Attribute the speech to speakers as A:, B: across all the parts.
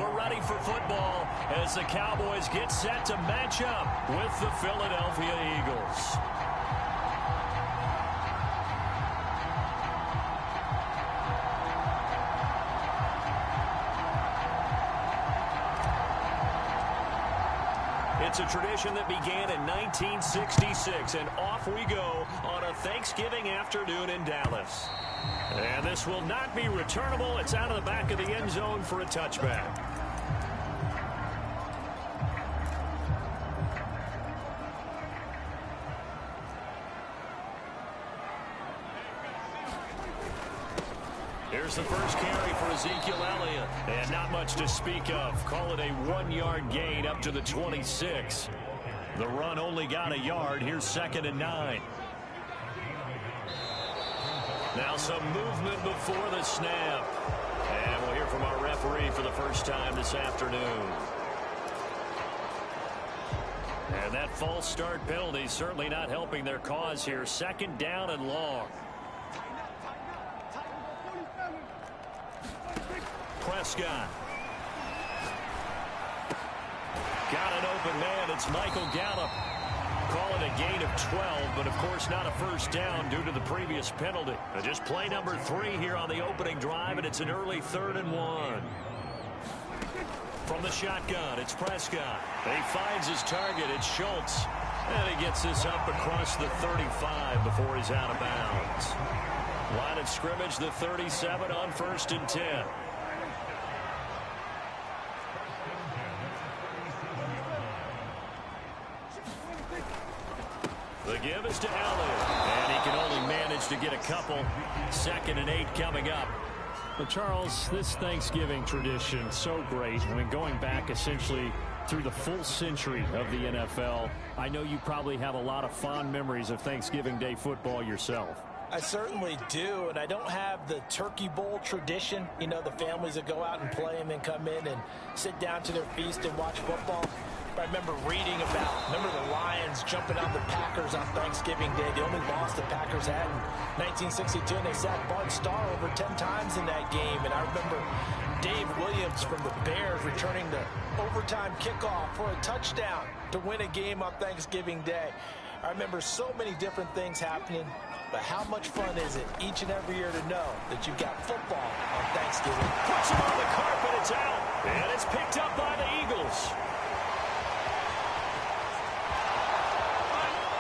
A: we're ready for football as the Cowboys get set to match up with the Philadelphia Eagles. It's a tradition that began in 1966, and off we go on a Thanksgiving afternoon in Dallas. And this will not be returnable. It's out of the back of the end zone for a touchback. Here's the first carry for Ezekiel Elliott. And not much to speak of. Call it a 1-yard gain up to the 26. The run only got a yard. Here's 2nd and 9. Now some movement before the snap. And we'll hear from our referee for the first time this afternoon. And that false start penalty certainly not helping their cause here. 2nd down and long. Prescott. Got an open man. It's Michael Gallup. Call it a gain of 12, but of course not a first down due to the previous penalty. Just play number 3 here on the opening drive, and it's an early 3rd and 1. From the shotgun, it's Prescott. He finds his target. It's Schultz. And he gets this up across the 35 before he's out of bounds. Line of scrimmage, the 37 on 1st and 10. The give is to Elliott, and he can only manage to get a couple. 2nd and 8 coming up.
B: Well, Charles, this Thanksgiving tradition, so great. I mean, going back essentially through the full century of the NFL, I know you probably have a lot of fond memories of Thanksgiving Day football yourself.
C: I certainly do, and I don't have the Turkey Bowl tradition. You know, the families that go out and play and then come in and sit down to their feast and watch football. I remember reading about, the Lions jumping on the Packers on Thanksgiving Day. The only loss the Packers had in 1962, and they sacked Bart Starr over 10 times in that game. And I remember Dave Williams from the Bears returning the overtime kickoff for a touchdown to win a game on Thanksgiving Day. I remember so many different things happening, but how much fun is it each and every year to know that you've got football on Thanksgiving?
A: Puts him on the carpet, it's out, and it's picked up by the Eagles.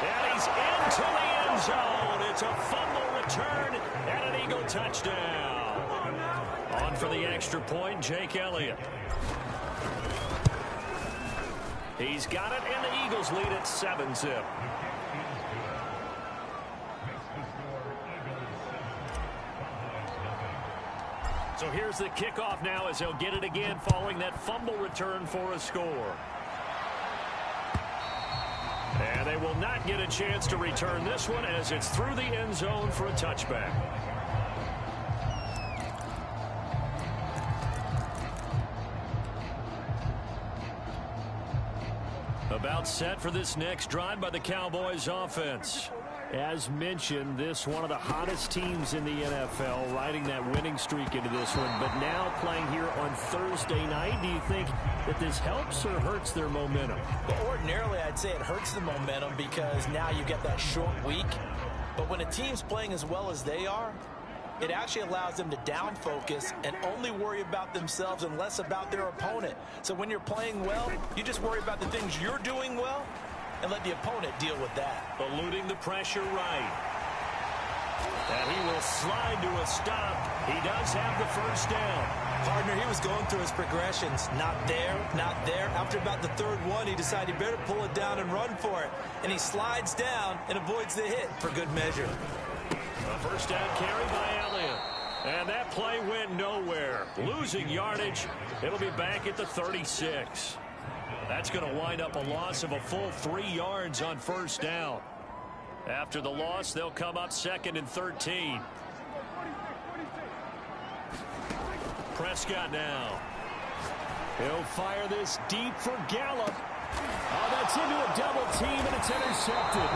A: And he's into the end zone. It's a fumble return and an Eagle touchdown. On for the extra point, Jake Elliott. He's got it, and the Eagles lead at 7-zip. So here's the kickoff now as he'll get it again following that fumble return for a score. And they will not get a chance to return this one as it's through the end zone for a touchback. About set for this next drive by the Cowboys offense. As mentioned, this one of the hottest teams in the NFL, riding that winning streak into this one, but now playing here on Thursday night. Do you think that this helps or hurts their momentum?
C: Well, ordinarily, I'd say it hurts the momentum because now you get that short week. But when a team's playing as well as they are, it actually allows them to down focus and only worry about themselves and less about their opponent. So when you're playing well, you just worry about the things you're doing well and let the opponent deal with that.
A: Eluding the pressure right. And he will slide to a stop. He does have the first down.
D: Partner, he was going through his progressions. Not there, not there. After about the third one, he decided he better pull it down and run for it. And he slides down and avoids the hit for good measure.
A: A first down carry by Elliott. And that play went nowhere. Losing yardage. It'll be back at the 36. That's going to wind up a loss of a full 3 yards on first down. After the loss, they'll come up 2nd and 13. Prescott now. He'll fire this deep for Gallup. Oh, that's into a double team, and it's intercepted.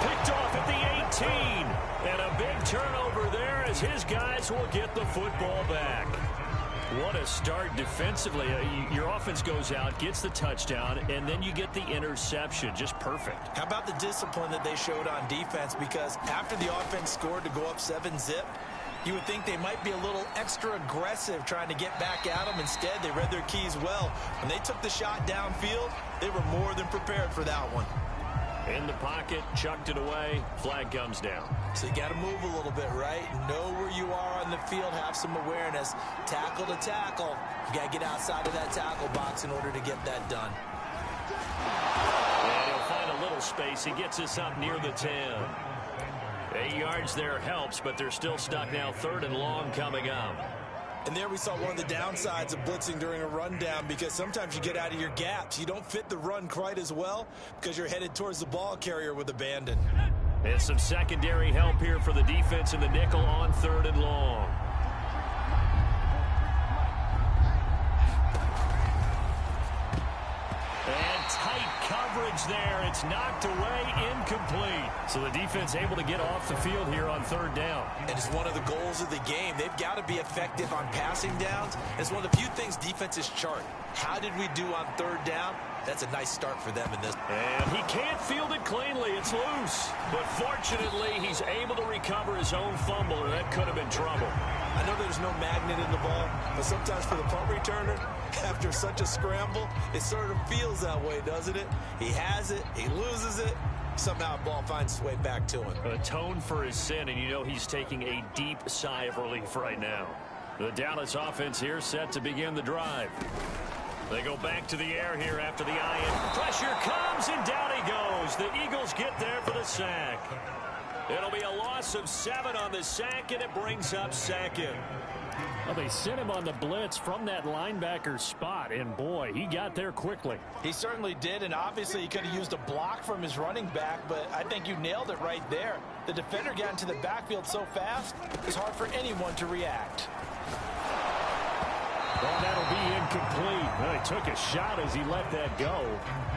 A: Picked off at the 18. And a big turnover there as his guys will get the football back. What a start defensively. Your offense goes out, gets the touchdown, and then you get the interception. Just perfect.
D: How about the discipline that they showed on defense? Because after the offense scored to go up 7-zip, you would think they might be a little extra aggressive trying to get back at them. Instead, they read their keys well. When they took the shot downfield, they were more than prepared for that one.
A: In the pocket, chucked it away, flag comes down.
D: So you got to move a little bit, right? Know where you are on the field, have some awareness. Tackle to tackle. You got to get outside of that tackle box in order to get that done.
A: And he'll find a little space. He gets us up near the 10. 8 yards there helps, but they're still stuck now. 3rd and long coming up.
D: And there we saw one of the downsides of blitzing during a rundown, because sometimes you get out of your gaps. You don't fit the run quite as well because you're headed towards the ball carrier with abandon.
A: And some secondary help here for the defense in the nickel on 3rd and long. And tight coverage there. It's knocked away, incomplete. So the defense able to get off the field here on 3rd down.
D: And it's one of the goals of the game. They've got to be effective on passing downs. It's one of the few things defenses chart. How did we do on 3rd down? That's a nice start for them in this.
A: And he can't field it cleanly. It's loose. But fortunately, he's able to recover his own fumble, or that could have been trouble.
D: I know there's no magnet in the ball, but sometimes for the punt returner, after such a scramble, it sort of feels that way, doesn't it? He has it, he loses it, somehow the ball finds its way back to him.
A: Atone for his sin, and you know he's taking a deep sigh of relief right now. The Dallas offense here set to begin the drive. They go back to the air here after the eye-in. Pressure comes, and down he goes. The Eagles get there for the sack. It'll be a loss of 7 on the sack, and it brings up 2nd.
B: Well, they sent him on the blitz from that linebacker spot, and boy, he got there quickly.
C: He certainly did, and obviously he could have used a block from his running back, but I think you nailed it right there. The defender got into the backfield so fast, it's hard for anyone to react.
B: Well, that'll be incomplete. Well, he took a shot as he let that go.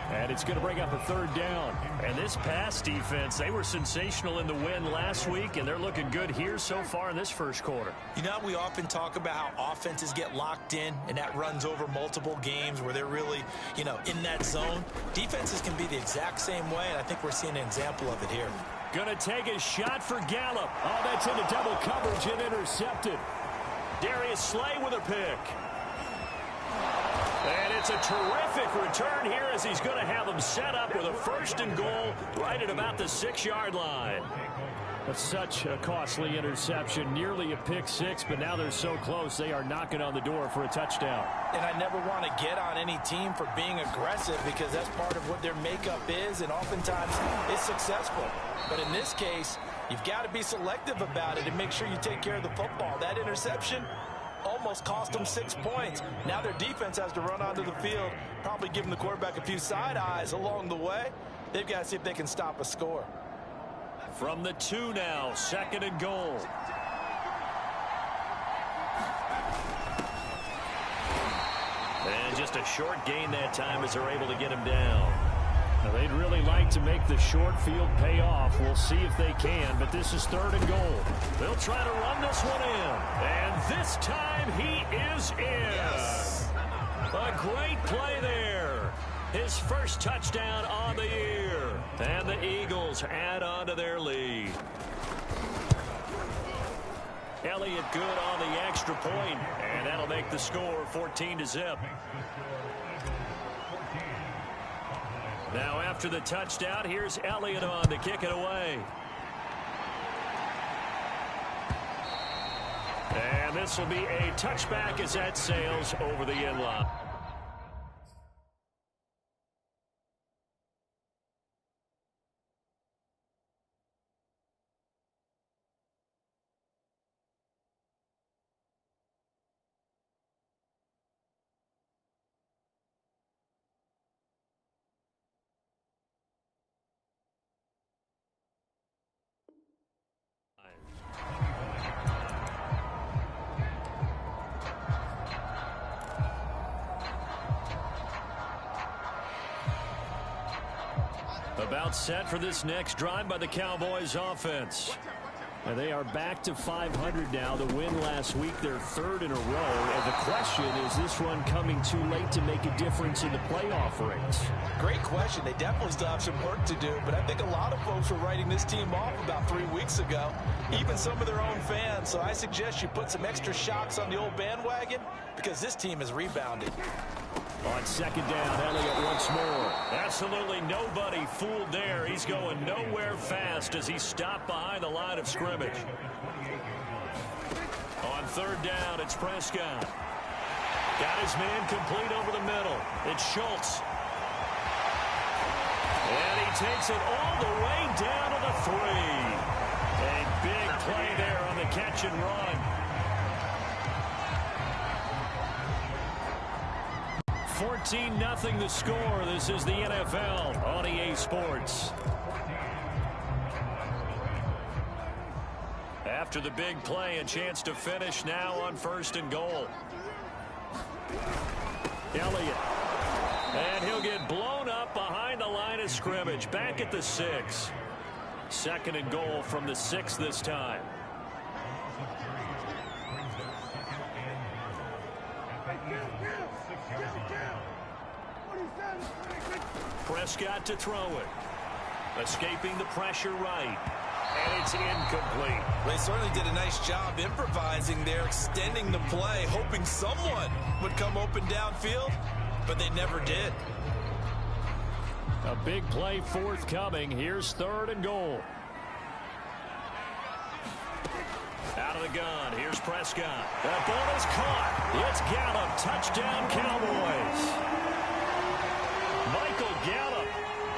B: And it's going to bring up a 3rd down.
A: And this pass defense, they were sensational in the win last week, and they're looking good here so far in this first quarter.
D: You know, we often talk about how offenses get locked in, and that runs over multiple games where they're really, in that zone. Defenses can be the exact same way, and I think we're seeing an example of it here.
A: Going to take a shot for Gallup.
B: Oh, that's into double coverage and intercepted.
A: Darius Slay with a pick. And it's a terrific return here as he's going to have them set up with a 1st and goal right at about the 6-yard line.
B: That's such a costly interception, nearly a pick 6, but now they're so close they are knocking on the door for a touchdown.
C: And I never want to get on any team for being aggressive because that's part of what their makeup is, and oftentimes it's successful. But in this case, you've got to be selective about it and make sure you take care of the football. That interception almost cost them 6 points. Now their defense has to run onto the field, probably giving the quarterback a few side eyes along the way. They've got to see if they can stop a score.
A: From the 2 now, 2nd and goal. And just a short gain that time as they're able to get him down.
B: Now, they'd really like to make the short field pay off. We'll see if they can, but this is 3rd and goal.
A: They'll try to run this one in. And this time he is in.
D: Yes.
A: A great play there. His first touchdown on the year. And the Eagles add on to their lead. Elliott good on the extra point, and that'll make the score 14-0. Now after the touchdown, here's Elliott on to kick it away. And this will be a touchback as that sails over the end line. About set for this next drive by the Cowboys offense.
B: And they are back to 500 now. The win last week, their third in a row. And the question is this run coming too late to make a difference in the playoff race?
C: Great question. They definitely still have some work to do, but I think a lot of folks were writing this team off about 3 weeks ago, even some of their own fans. So I suggest you put some extra shocks on the old bandwagon because this team has rebounded.
B: On second down, Elliott once more.
A: Absolutely nobody fooled there. He's going nowhere fast as he stopped behind the line of scrimmage. On third down, it's Prescott. Got his man complete over the middle. It's Schultz. And he takes it all the way down to the 3. A big play there on the catch and run. 14-0 the score. This is the NFL on EA Sports. After the big play, a chance to finish now on 1st and goal.
B: Elliott.
A: And he'll get blown up behind the line of scrimmage. Back at the 6. 2nd and goal from the 6 this time. Prescott to throw it. Escaping the pressure right. And it's incomplete.
D: They certainly did a nice job improvising there, extending the play, hoping someone would come open downfield, but they never did.
B: A big play forthcoming. Here's 3rd and goal.
A: Out of the gun. Here's Prescott. That ball is caught. It's Gallup. Touchdown, Cowboys. Michael Gallup,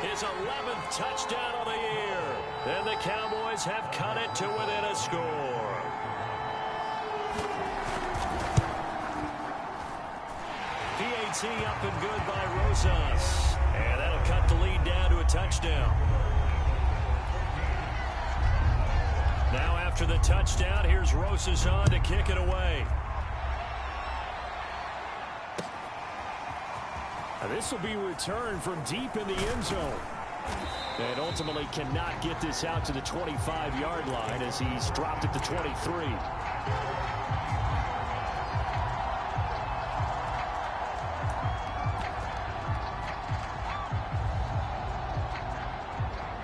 A: his 11th touchdown of the year. And the Cowboys have cut it to within a score. PAT up and good by Rosas. And that'll cut the lead down to a touchdown. Now after the touchdown, here's Rosas on to kick it away.
B: This will be returned from deep in the end zone. And ultimately cannot get this out to the 25-yard line as he's dropped at the 23.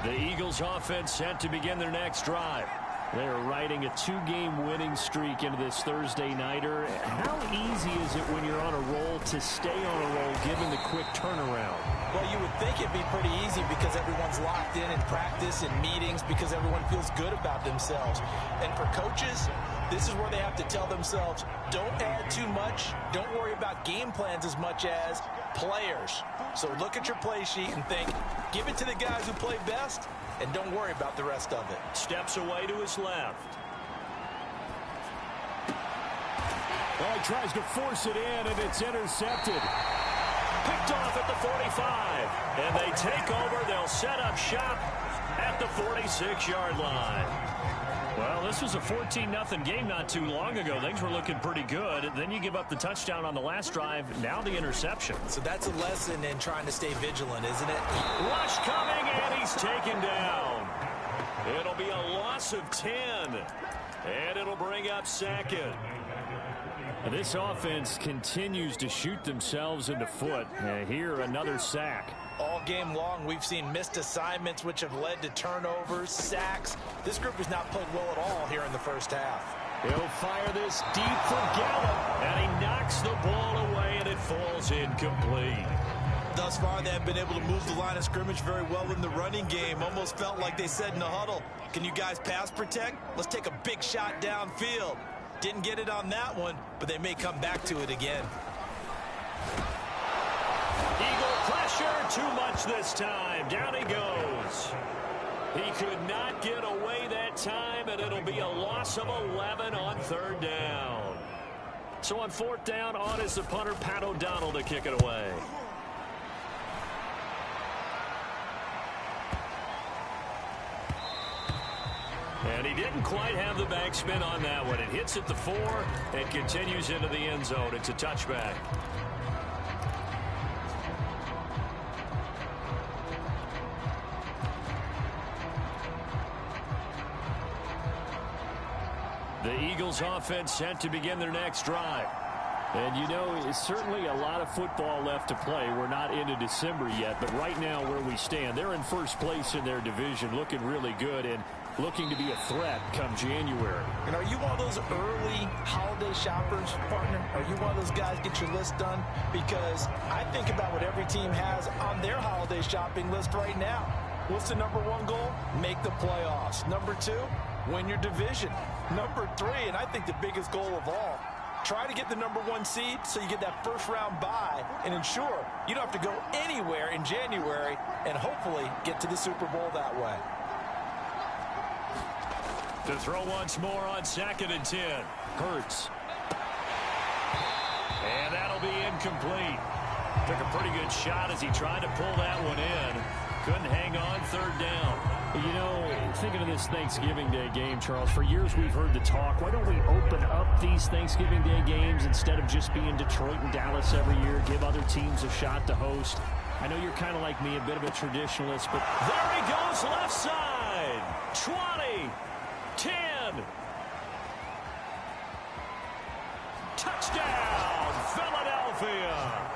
A: The Eagles offense set to begin their next drive.
B: They're riding a 2-game winning streak into this Thursday nighter. How easy is it when you're on a roll to stay on a roll given the quick turnaround?
C: Well, you would think it'd be pretty easy because everyone's locked in practice and meetings because everyone feels good about themselves. And for coaches, this is where they have to tell themselves, don't add too much. Don't worry about game plans as much as players. So look at your play sheet and think, give it to the guys who play best, and don't worry about the rest of it.
A: Steps away to his left.
B: Well, he tries to force it in, and it's intercepted.
A: Picked off at the 45. And they take over. They'll set up shop at the 46-yard line.
B: Well, this was a 14-0 game not too long ago. Things were looking pretty good. Then you give up the touchdown on the last drive. Now the interception.
D: So that's a lesson in trying to stay vigilant, isn't it?
A: Rush coming, and he's taken down. It'll be a loss of 10. And it'll bring up 2nd.
B: This offense continues to shoot themselves in the foot. Here, another sack.
C: All game long, we've seen missed assignments, which have led to turnovers, sacks. This group has not played well at all here in the first half.
A: He'll fire this deep for Gallup, and he knocks the ball away, and it falls incomplete.
D: Thus far, they have been able to move the line of scrimmage very well in the running game. Almost felt like they said in the huddle, can you guys pass protect? Let's take a big shot downfield. Didn't get it on that one, but they may come back to it again.
A: Eagle pressure, too much this time. Down he goes. He could not get away that time, and it'll be a loss of 11 on 3rd down. So on 4th down, on is the punter, Pat O'Donnell, to kick it away. And he didn't quite have the backspin on that one. It hits at the 4 and continues into the end zone. It's a touchback. The Eagles offense set to begin their next drive.
B: And, you know, it's certainly a lot of football left to play. We're not into December yet, but right now where we stand, they're in first place in their division, looking really good and looking to be a threat come January.
C: And are you one of those early holiday shoppers, partner? Are you one of those guys get your list done? Because I think about what every team has on their holiday shopping list right now. What's the number one goal? Make the playoffs. Number two, win your division. Number three, and I think the biggest goal of all, try to get the number one seed so you get that first round bye and ensure you don't have to go anywhere in January and hopefully get to the Super Bowl that way.
A: To throw once more on 2nd and 10. Hurts. And that'll be incomplete. Took a pretty good shot as he tried to pull that one in. Couldn't hang on 3rd down.
B: You know, thinking of this Thanksgiving Day game, Charles, for years we've heard the talk, why don't we open up these Thanksgiving Day games instead of just being Detroit and Dallas every year, give other teams a shot to host? I know you're kind of like me, a bit of a traditionalist, but
A: there he goes left side. 20, 10. Touchdown, Philadelphia.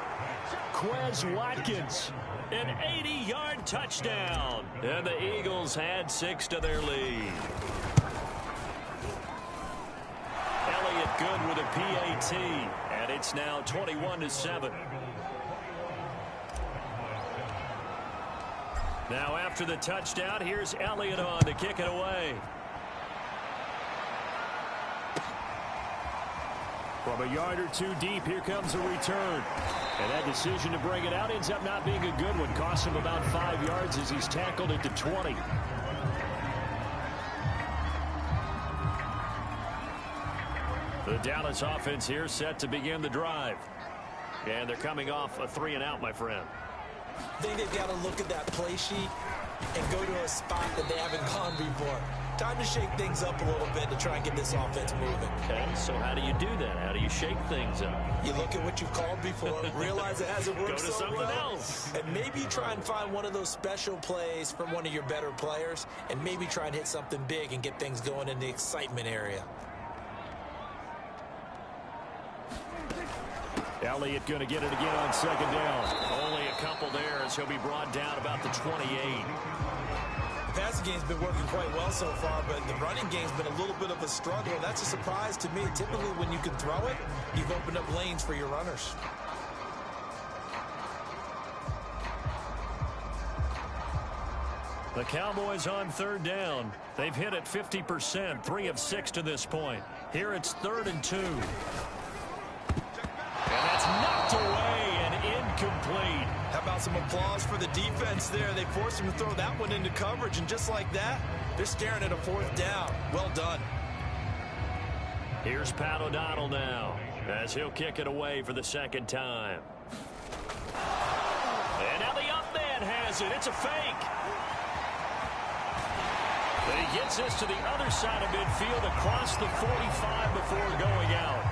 A: Quez Watkins. An 80-yard touchdown. And the Eagles had 6 to their lead. Elliott good with a PAT. And it's now 21-7. Now after the touchdown, here's Elliott on to kick it away.
B: From a yard or two deep, here comes a return. And that decision to bring it out ends up not being a good one. Costs him about 5 yards as he's tackled at the 20.
A: The Dallas offense here set to begin the drive. And they're coming off a 3-and-out, my friend.
C: I think they've got to look at that play sheet and go to a spot that they haven't gone before. Time to shake things up a little bit to try and get this offense moving.
A: Okay, so how do you do that? How do you shake things up?
C: You look at what you've called before, realize it hasn't worked
A: Go to
C: so
A: something
C: well,
A: else.
C: and maybe try and find one of those special plays from one of your better players, and maybe try and hit something big and get things going in the excitement area.
B: Elliott going to get it again on 2nd down.
A: Only a couple there as he'll be brought down about the 28.
C: The passing game's been working quite well so far, but the running game's been a little bit of a struggle. That's a surprise to me. Typically, when you can throw it, you've opened up lanes for your runners.
A: The Cowboys on 3rd down. They've hit it 50%, 3 of 6 to this point. Here it's 3rd and 2. And that's knocked away and incomplete.
C: How about some applause for the defense there? They forced him to throw that one into coverage, and just like that, they're staring at a 4th down. Well done.
A: Here's Pat O'Donnell now as he'll kick it away for the 2nd time. And now the up man has it. It's a fake. But he gets this to the other side of midfield across the 45 before going out.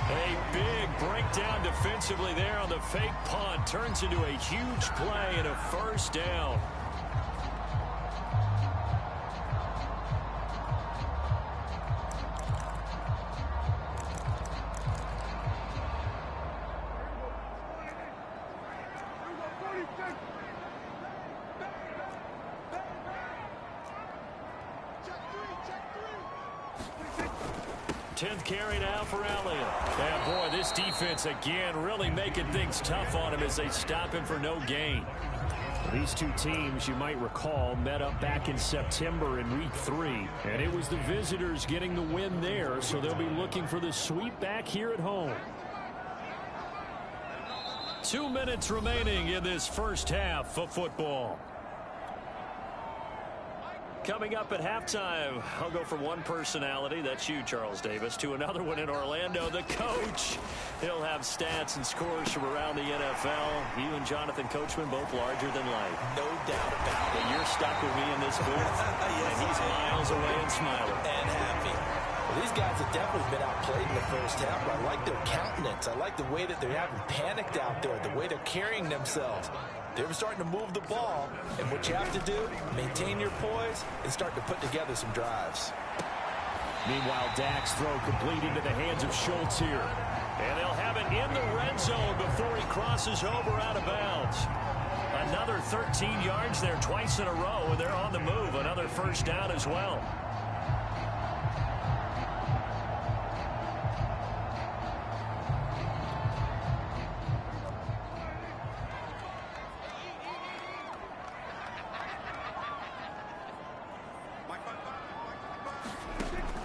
A: A big breakdown defensively there on the fake punt. Turns into a huge play and a 1st down. Tenth carry now for Elliott. And boy, this defense again really making things tough on him as they stop him for no gain.
B: These two teams, you might recall, met up back in September in Week 3. And it was the visitors getting the win there, so they'll be looking for the sweep back here at home.
A: 2 minutes remaining in this first half of football. Coming up at halftime, I'll go from one personality, that's you, Charles Davis, to another one in Orlando, the coach. He'll have stats and scores from around the NFL. You and Jonathan Coachman both larger than life.
C: No doubt about it.
A: But you're stuck with me in this booth,
C: Yes,
A: and he's miles away and smiling.
C: And happy. Well, these guys have definitely been outplayed in the first half, but I like their countenance. I like the way that they haven't panicked out there, the way they're carrying themselves. They're starting to move the ball, and what you have to do, maintain your poise and start to put together some drives.
B: Meanwhile, Dak's throw complete into the hands of Schultz here.
A: And they'll have it in the red zone before he crosses over out of bounds. Another 13 yards there twice in a row, and they're on the move. Another first down as well.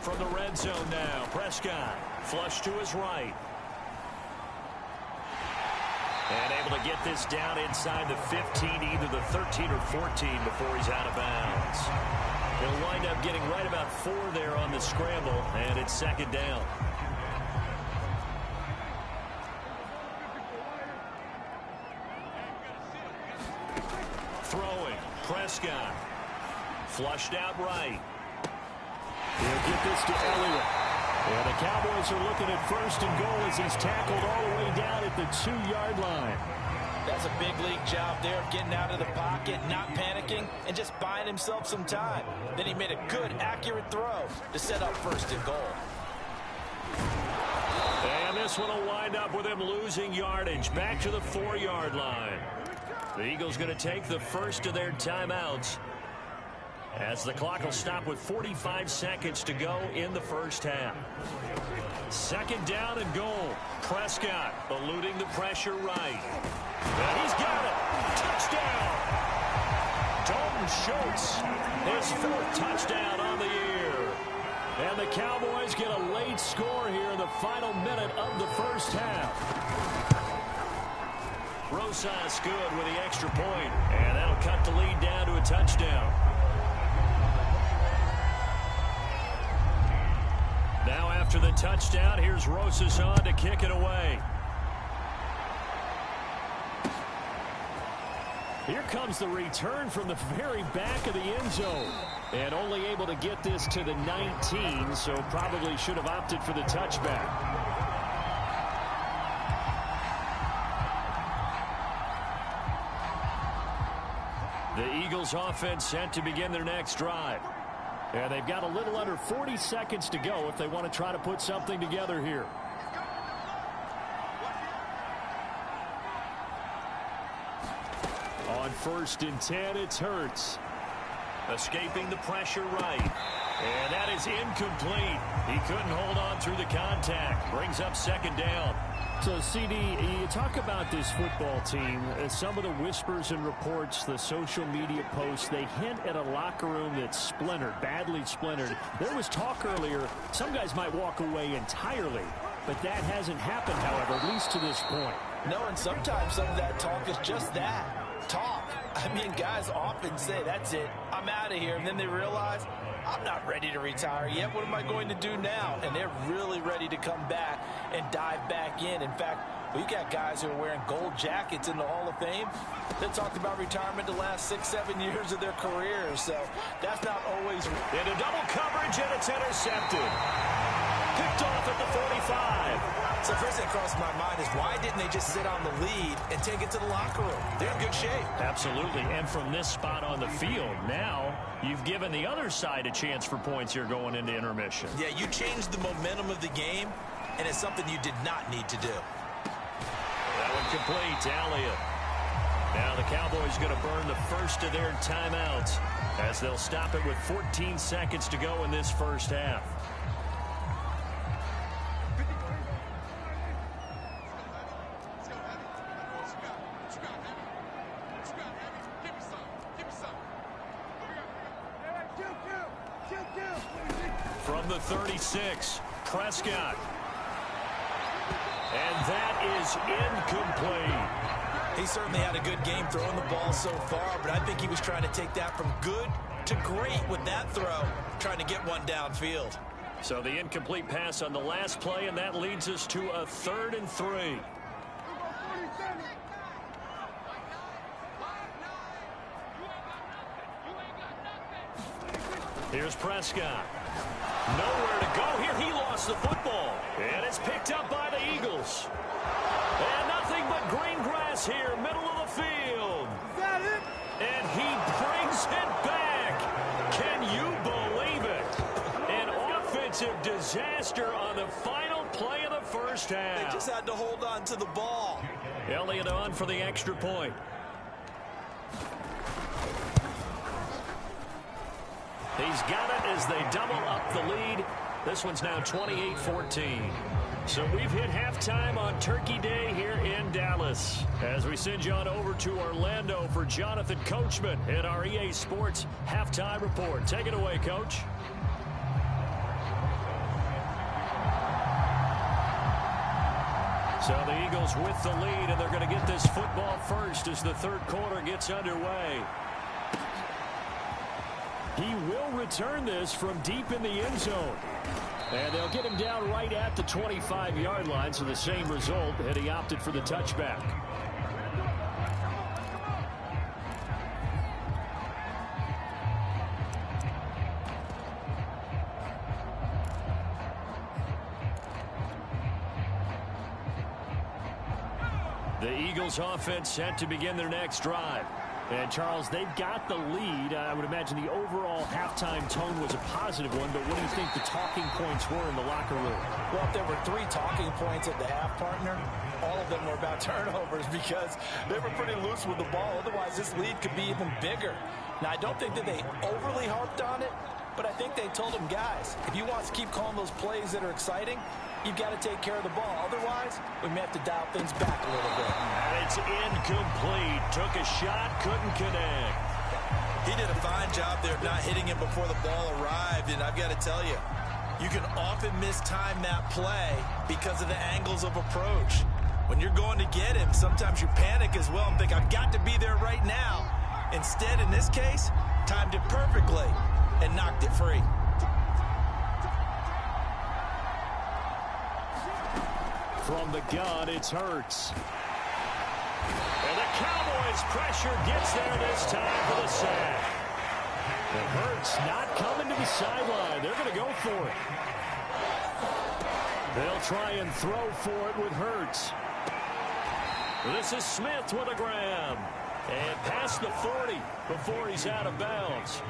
A: From the red zone now, Prescott flush to his right. And able to get this down inside the 15, either the 13 or 14 before he's out of bounds. He'll wind up getting right about 4 there on the scramble, and it's second down. Throwing, Prescott. Flushed out right.
B: He'll get this to Elliott. And the Cowboys are looking at first and goal as he's tackled all the way down at the 2-yard line.
C: That's a big league job there of getting out of the pocket, not panicking, and just buying himself some time. Then he made a good, accurate throw to set up first and goal.
A: And this one will wind up with him losing yardage back to the 4-yard line. The Eagles going to take the first of their timeouts, as the clock will stop with 45 seconds to go in the first half. Second down and goal. Prescott eluding the pressure right. And he's got it. Touchdown. Dalton Schultz, his 4th touchdown on the year. And the Cowboys get a late score here in the final minute of the first half. Rosas good with the extra point, and that'll cut the lead down to a touchdown. Now after the touchdown, here's Rosas on to kick it away.
B: Here comes the return from the very back of the end zone. And only able to get this to the 19, so probably should have opted for the touchback. The Eagles offense set to begin their next drive. And they've got a little under 40 seconds to go if they want to try to put something together here. On first and 10, it's Hurts.
A: Escaping the pressure right. And that is incomplete. He couldn't hold on through the contact. Brings up second down.
B: So, CD, you talk about this football team. Some of the whispers and reports, the social media posts, they hint at a locker room that's splintered, badly splintered. There was talk earlier, some guys might walk away entirely. But that hasn't happened, however, at least to this point.
C: No, and sometimes some of that talk is just that. Talk. I mean, guys often say, that's it, I'm out of here. And then they realize, I'm not ready to retire yet. What am I going to do now? And they're really ready to come back and dive back in. In fact, we got guys who are wearing gold jackets in the Hall of Fame that talked about retirement the last 6-7 years of their careers. So that's not always.
A: Into double coverage, and it's intercepted. Picked off at the 45.
D: So first thing that crossed my mind is, why didn't they just sit on the lead and take it to the locker room? They're in good shape.
A: Absolutely. And from this spot on the field, now you've given the other side a chance for points here going into intermission.
D: Yeah, you changed the momentum of the game, and it's something you did not need to do.
A: That one complete to Elliott. Now the Cowboys going to burn the first of their timeouts as they'll stop it with 14 seconds to go in this first half. From the 36, Prescott. And that is incomplete.
D: He certainly had a good game throwing the ball so far, but I think he was trying to take that from good to great with that throw, trying to get one downfield.
A: So the incomplete pass on the last play, and that leads us to a 3rd and 3. Here's Prescott. Nowhere to go here. He lost the football. And it's picked up by the Eagles. And nothing but green grass here, middle of the field.
E: Is that it?
A: And he brings it back. Can you believe it? An offensive disaster on the final play of the first half.
D: They just had to hold on to the ball.
A: Elliott on for the extra point. He's got it as they double up the lead. This one's now 28-14. So we've hit halftime on Turkey Day here in Dallas. As we send you on over to Orlando for Jonathan Coachman at our EA Sports Halftime Report. Take it away, Coach. So the Eagles with the lead, and they're going to get this football first as the third quarter gets underway. He will return this from deep in the end zone. And they'll get him down right at the 25-yard line, so the same result, and he opted for the touchback. The Eagles offense set to begin their next drive. And, Charles, they've got the lead. I would imagine the overall halftime tone was a positive one, but what do you think the talking points were in the locker room?
C: Well, if there were 3 talking points at the half, partner, all of them were about turnovers because they were pretty loose with the ball. Otherwise, this lead could be even bigger. Now, I don't think that they overly harped on it, but I think they told them, guys, if you want to keep calling those plays that are exciting, you've got to take care of the ball. Otherwise, we may have to dial things back a little bit.
A: And it's incomplete. Took a shot, couldn't connect.
D: He did a fine job there of not hitting him before the ball arrived, and I've got to tell you, you can often mistime that play because of the angles of approach. When you're going to get him, sometimes you panic as well and think, I've got to be there right now. Instead, in this case, timed it perfectly and knocked it free.
A: From the gun, it's Hurts. And the Cowboys' pressure gets there this time for the sack. And Hurts not coming to the sideline. They're going to go for it. They'll try and throw for it with Hurts. This is Smith with a grab. And past the 40 before he's out of bounds.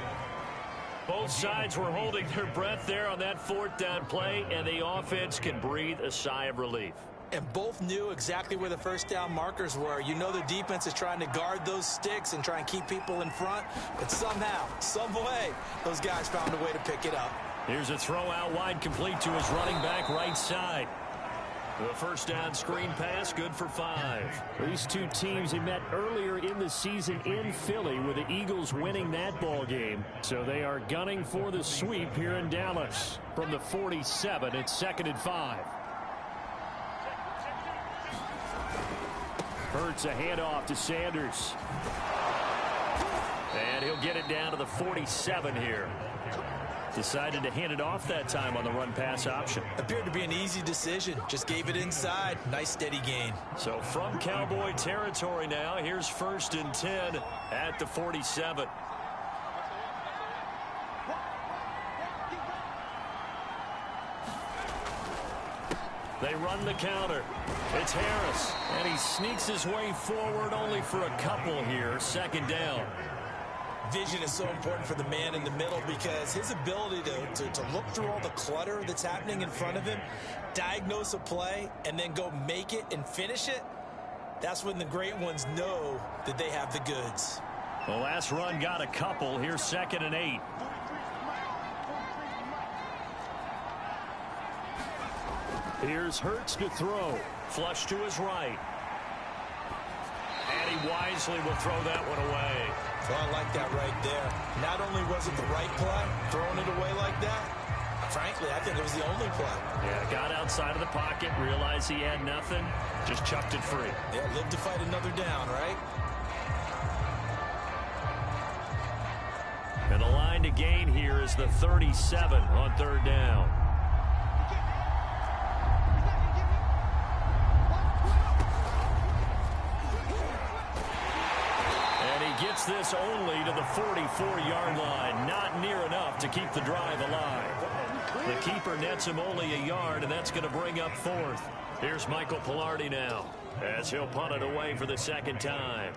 A: Both sides were holding their breath there on that fourth down play, and the offense can breathe a sigh of relief.
D: And both knew exactly where the first down markers were. You know the defense is trying to guard those sticks and try and keep people in front, but somehow, some way, those guys found a way to pick it up.
A: Here's a throw out wide, complete to his running back right side. The first down screen pass, good for 5.
B: These two teams, they met earlier in the season in Philly with the Eagles winning that ball game. So they are gunning for the sweep here in Dallas. From the 47, it's 2nd and 5. Hurts a handoff to Sanders.
A: And he'll get it down to the 47 here. Decided to hand it off that time on the run-pass option.
D: Appeared to be an easy decision. Just gave it inside. Nice steady gain.
A: So from Cowboy territory now, here's 1st and 10 at the 47. They run the counter. It's Harris, and he sneaks his way forward only for a couple here. 2nd down.
D: Vision is so important for the man in the middle because his ability to look through all the clutter that's happening in front of him, diagnose a play, and then go make it and finish it, that's when the great ones know that they have the goods.
A: The last run got a couple. Here's 2nd and 8.
B: Here's Hurts to throw.
A: Flush to his right. And he wisely will throw that one away.
D: Well, I like that right there. Not only was it the right play, throwing it away like that, frankly, I think it was the only play.
A: Yeah, got outside of the pocket, realized he had nothing, just chucked it free.
D: Yeah, live to fight another down, right?
A: And the line to gain here is the 37 on 3rd down. Gets this only to the 44-yard line. Not near enough to keep the drive alive. The keeper nets him only a yard, and that's going to bring up 4th. Here's Michael Palardy now as he'll punt it away for the 2nd time.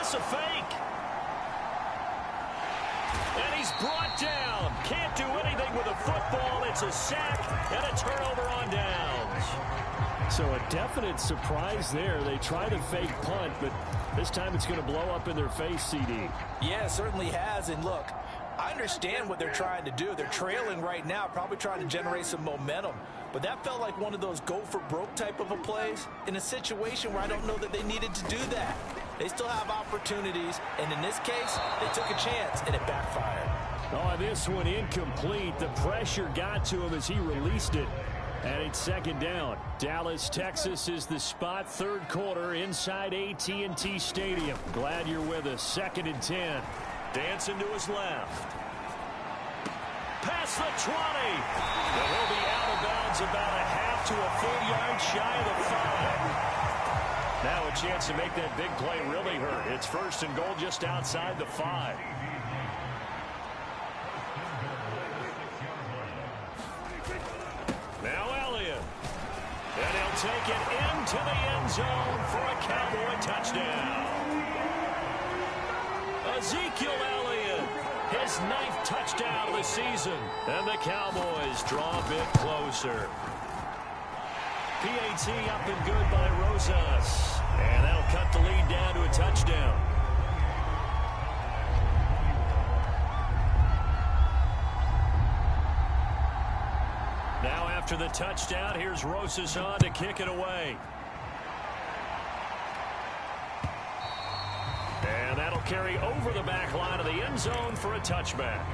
A: Pass a fake. And he's brought down. Can't do anything with a football. It's a sack and a turnover on downs.
B: So a definite surprise there. They try the fake punt, but this time it's going to blow up in their face, CD.
C: Yeah, it certainly has. And look, I understand what they're trying to do. They're trailing right now, probably trying to generate some momentum. But that felt like one of those go-for-broke type of a plays in a situation where I don't know that they needed to do that. They still have opportunities, and in this case, they took a chance, and it backfired.
B: Oh, this one incomplete. The pressure got to him as he released it. And it's second down. Dallas, Texas is the spot. Third quarter inside AT&T Stadium. Glad you're with us. 2nd and 10.
A: Dancing to his left. Past the 20. And he'll be out of bounds about a half to a full yard shy of the 5. Now a chance to make that big play really hurt. It's 1st and goal just outside the 5. Now Elliott. And he'll take it into the end zone for a Cowboy touchdown. Ezekiel Elliott, his 9th touchdown of the season. And the Cowboys draw a bit closer. PAT up and good by Rosas. And that'll cut the lead down to a touchdown. Now after the touchdown, here's Rosas on to kick it away. And that'll carry over the back line of the end zone for a touchback.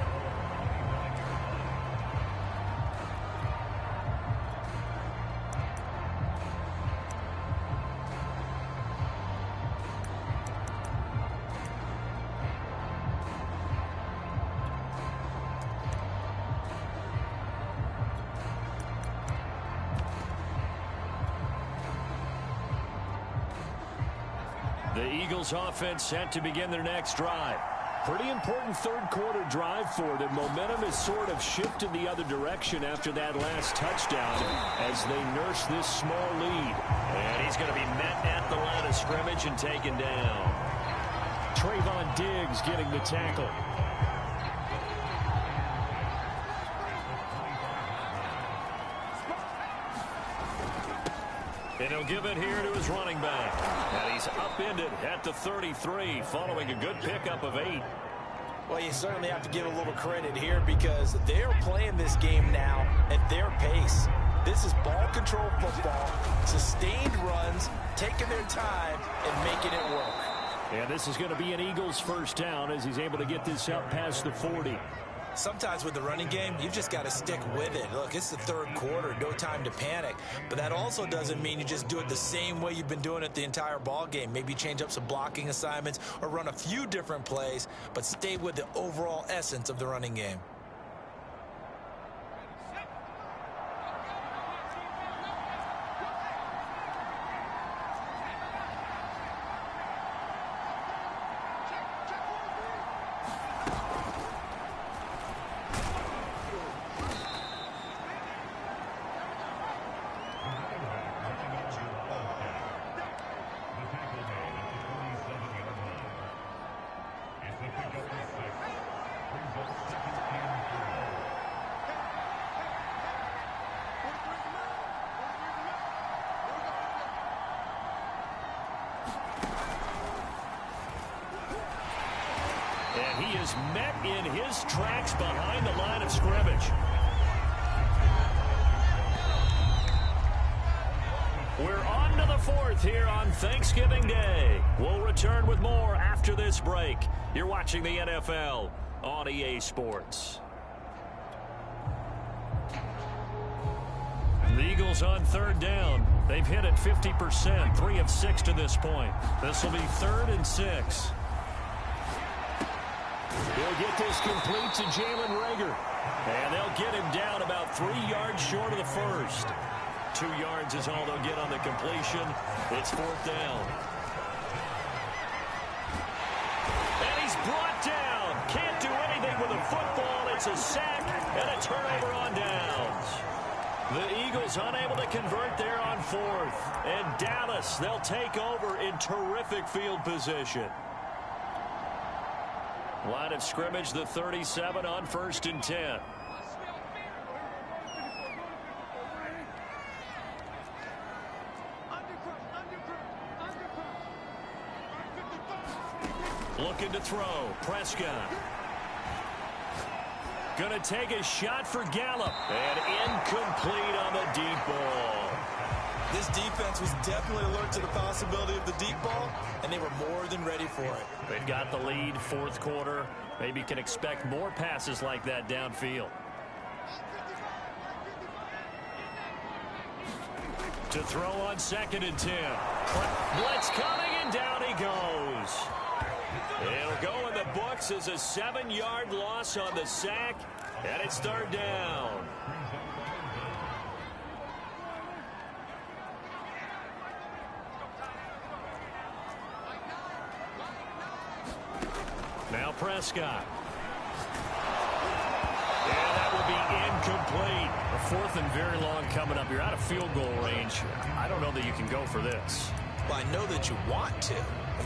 A: The Eagles offense set to begin their next drive. Pretty important third quarter drive for them. Momentum has sort of shifted the other direction after that last touchdown as they nurse this small lead. And he's going to be met at the line of scrimmage and taken down.
B: Trayvon Diggs getting the tackle.
A: And he'll give it here to his running back. And he's upended at the 33 following a good pickup of 8.
C: Well, you certainly have to give a little credit here because they're playing this game now at their pace. This is ball control football, sustained runs, taking their time and making it work.
B: And this is going to be an Eagles first down as he's able to get this up past the 40.
D: Sometimes with the running game, you've just got to stick with it. Look, it's the third quarter, no time to panic. But that also doesn't mean you just do it the same way you've been doing it the entire ball game. Maybe change up some blocking assignments or run a few different plays, but stay with the overall essence of the running game.
A: And he is met in his tracks behind the line of scrimmage. We're on to the 4th here on Thanksgiving Day. We'll return with more after this break. You're watching the NFL on EA Sports. The Eagles on third down. They've hit it 50%, 3 of 6 to this point. This will be 3rd and 6. He'll get this complete to Jalen Reagor. And they'll get him down about 3 yards short of the first. 2 yards is all they'll get on the completion. It's 4th down. And he's brought down. Can't do anything with a football. It's a sack and a turnover on downs. The Eagles unable to convert there on 4th. And Dallas, they'll take over in terrific field position. Line of scrimmage, the 37 on 1st and 10. Looking to throw. Prescott. Gonna take a shot for Gallup. And incomplete on the deep ball.
D: This defense was definitely alert to the possibility of the deep ball, and they were more than ready for it.
A: They've got the lead, 4th quarter. Maybe can expect more passes like that downfield. To throw on 2nd and 10. Blitz coming, and down he goes. It'll go in the books as a 7-yard loss on the sack, and it's 3rd down. Now Prescott. And that will be incomplete. A 4th and very long coming up. You're out of field goal range. I don't know that you can go for this.
D: Well, I know that you want to,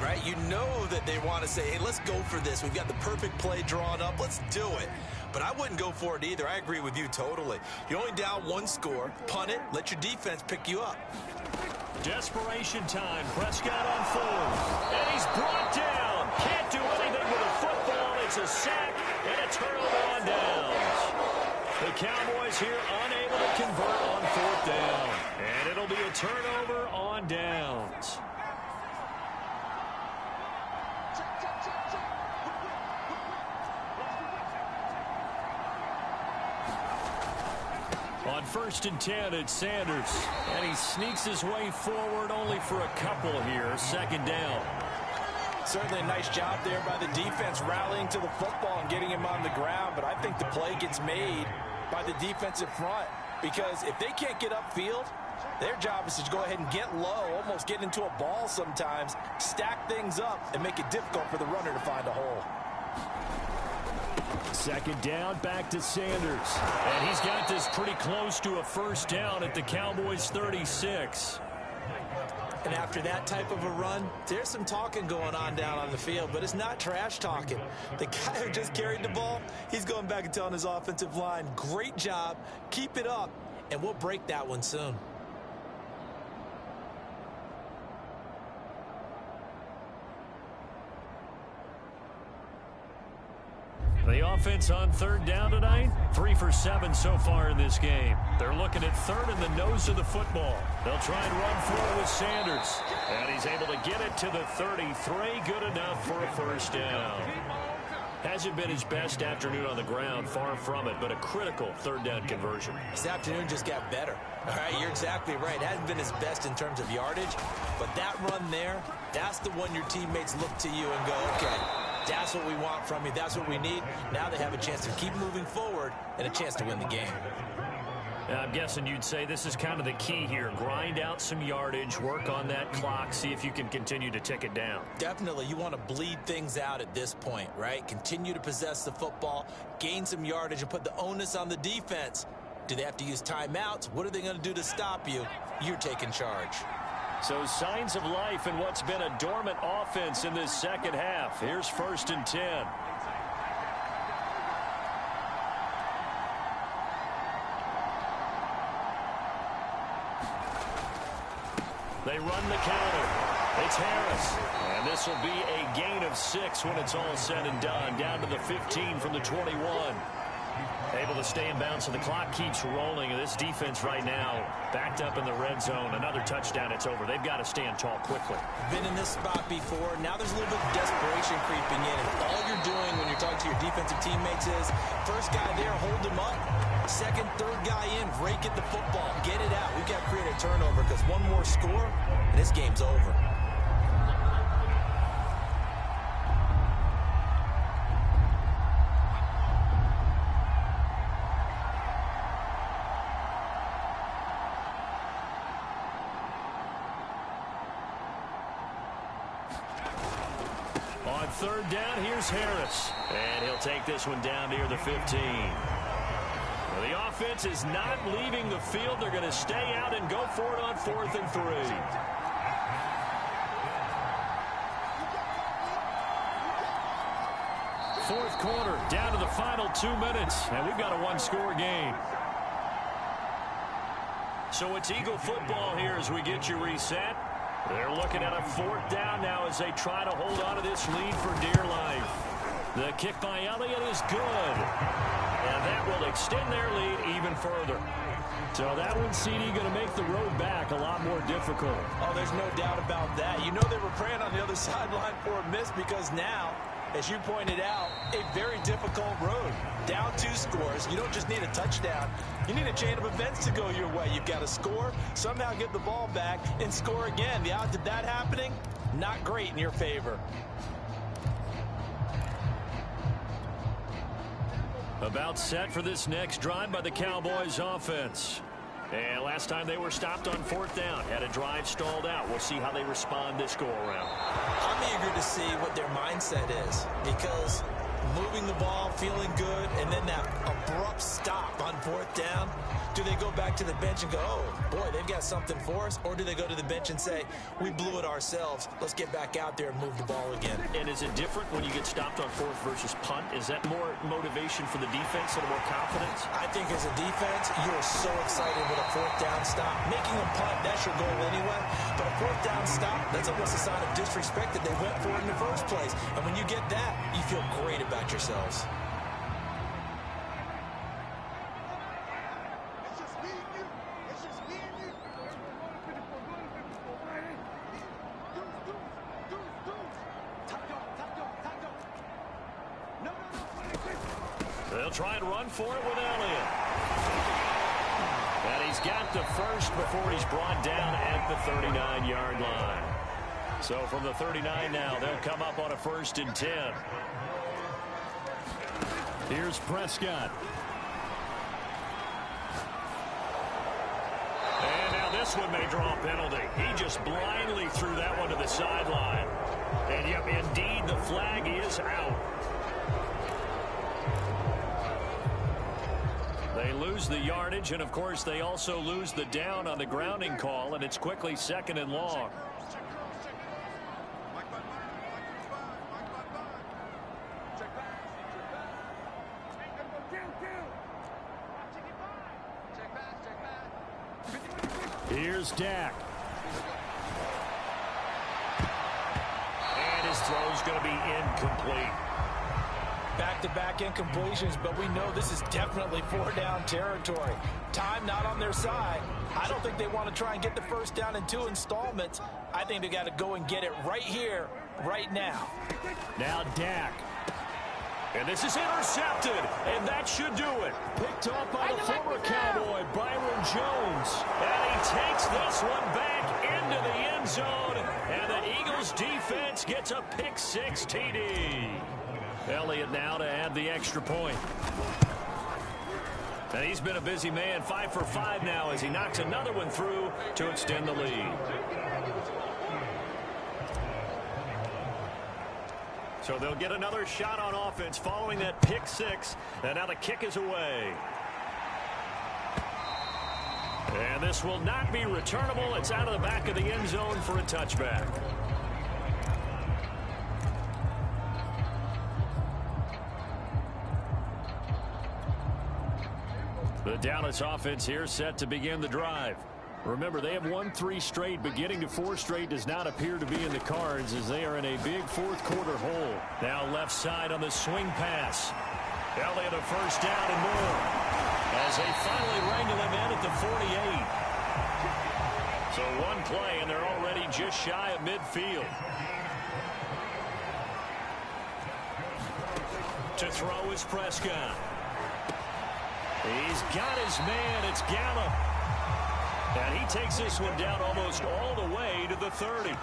D: right? You know that they want to say, hey, let's go for this. We've got the perfect play drawn up. Let's do it. But I wouldn't go for it either. I agree with you totally. You're only down 1 score. Punt it. Let your defense pick you up.
A: Desperation time. Prescott on 4th. And he's brought down. Can't do anything with a football. It's a sack and a turnover on downs. The Cowboys here unable to convert on 4th down. And it'll be a turnover on downs. On 1st and 10, it's Sanders. And he sneaks his way forward only for a couple here. 2nd down.
C: Certainly a nice job there by the defense rallying to the football and getting him on the ground. But I think the play gets made by the defensive front, because if they can't get upfield, their job is to go ahead and get low, almost get into a ball sometimes, stack things up, and make it difficult for the runner to find a hole.
A: 2nd down, back to Sanders. And he's got this pretty close to a 1st down at the Cowboys' 36.
D: And after that type of a run, there's some talking going on down on the field, but it's not trash talking. The guy who just carried the ball, he's going back and telling his offensive line, great job, keep it up, and we'll break that one soon.
A: The offense on 3rd down tonight, 3 for 7 so far in this game. They're looking at 3rd and the nose of the football. They'll try and run forward with Sanders. And he's able to get it to the 33. Good enough for a 1st down. Hasn't been his best afternoon on the ground, far from it, but a critical 3rd down conversion.
D: His afternoon just got better. All right, you're exactly right. Hasn't been his best in terms of yardage, but that run there, that's the one your teammates look to you and go, okay, that's what we want from you. That's what we need. Now they have a chance to keep moving forward and a chance to win the game.
A: I'm guessing you'd say this is kind of the key here. Grind out some yardage, work on that clock, see if you can continue to tick it down.
D: Definitely. You want to bleed things out at this point, right? Continue to possess the football, gain some yardage, and put the onus on the defense. Do they have to use timeouts? What are they going to do to stop you? You're taking charge.
A: So signs of life in what's been a dormant offense in this 2nd half. Here's 1st and 10. They run the counter. It's Harris. And this will be a gain of 6 when it's all said and done. Down to the 15 from the 21. Able to stay in bounds, so the clock keeps rolling. And this defense right now backed up in the red zone. Another touchdown, it's over. They've got to stand tall quickly.
D: Been in this spot before. Now there's a little bit of desperation creeping in. And all you're doing when you're talking to your defensive teammates is, first guy there, hold him up. Second, third guy in, rake at the football. Get it out. We've got to create a turnover because one more score, and this game's over.
A: On 3rd down, here's Harris. And he'll take this one down near the 15. Well, the offense is not leaving the field. They're going to stay out and go for it on 4th and 3.
B: fourth quarter, down to the final 2 minutes, and we've got a one-score game.
A: So it's Eagle football here as we get you reset. They're looking at a fourth down now as they try to hold on to this lead for dear life. The kick by Elliott is good. And that will extend their lead even further.
B: So that one, CD, going to make the road back a lot more difficult.
C: Oh, there's no doubt about that. You know they were praying on the other sideline for a miss because now, as you pointed out, a very difficult road. Down 2 scores. You don't just need a touchdown. You need a chain of events to go your way. You've got to score, somehow get the ball back, and score again. The odds of that happening, not great in your favor.
B: About set for this next drive by the Cowboys offense. And last time they were stopped on fourth down, had a drive stalled out. We'll see how they respond this go-around.
C: I'm eager to see what their mindset is because moving the ball, feeling good, and then that abrupt stop on fourth down. Do they go back to the bench and go, oh, boy, they've got something for us? Or do they go to the bench and say, we blew it ourselves. Let's get back out there and move the ball again.
A: And is it different when you get stopped on fourth versus punt? Is that more motivation for the defense and more confidence?
C: I think as a defense, you're so excited with a fourth down stop. Making a punt, that's your goal anyway. But a fourth down stop, that's almost a sign of disrespect that they went for it in the first place. And when you get that, you feel great about yourselves.
A: They'll try and run for it with Elliott. And he's got the first before he's brought down at the 39-yard line. So from the 39 now, they'll come up on a 1st and 10.
B: Here's Prescott.
A: And now this one may draw a penalty. He just blindly threw that one to the sideline. And yep, indeed, the flag is out. They lose the yardage, and of course they also lose the down on the grounding call, and it's quickly 2nd and long.
B: Here's Dak.
A: And his throw's going to be incomplete.
C: Back-to-back incompletions, but we know this is definitely 4-down territory. Time not on their side. I don't think they want to try and get the first down in 2 installments. I think they got to go and get it right here, right now.
B: Now Dak.
A: And this is intercepted, and that should do it.
B: Picked off by the former Cowboy, Byron Jones.
A: And he takes this one back into the end zone, and the Eagles defense gets a pick-6 TD. Elliott now to add the extra point. And he's been a busy man, 5 for 5 now as he knocks another one through to extend the lead. So they'll get another shot on offense following that pick-6, and now the kick is away. And this will not be returnable. It's out of the back of the end zone for a touchback. The Dallas offense here set to begin the drive. Remember, they have won 3 straight, but getting to 4 straight does not appear to be in the cards as they are in a big fourth quarter hole. Now left side on the swing pass. Elliott a first down and more as they finally wrangle him in at the 48. So one play and they're already just shy of midfield. To throw is Prescott. He's got his man. It's Gallup. And he takes this one down almost all the way to the 30.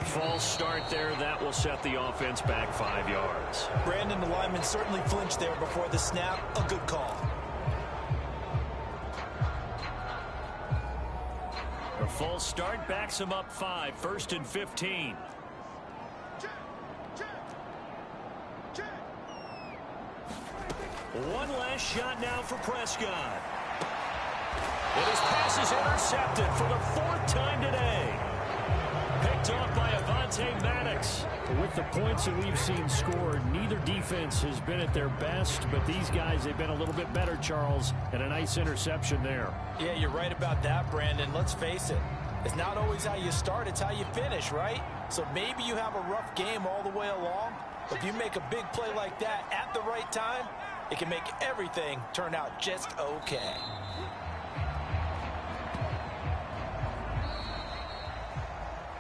A: False start there. That will set the offense back 5 yards.
C: Brandon, the lineman certainly flinched there before the snap. A good call.
A: A false start backs him up 5. 1st and 15. One last shot now for Prescott. And his pass is intercepted for the 4th time today. Picked off by Avonte Maddox.
B: With the points that we've seen scored, neither defense has been at their best, but these guys, they've been a little bit better, Charles, and a nice interception there.
C: Yeah, you're right about that, Brandon. Let's face it. It's not always how you start, it's how you finish, right? So maybe you have a rough game all the way along, but if you make a big play like that at the right time, it can make everything turn out just okay.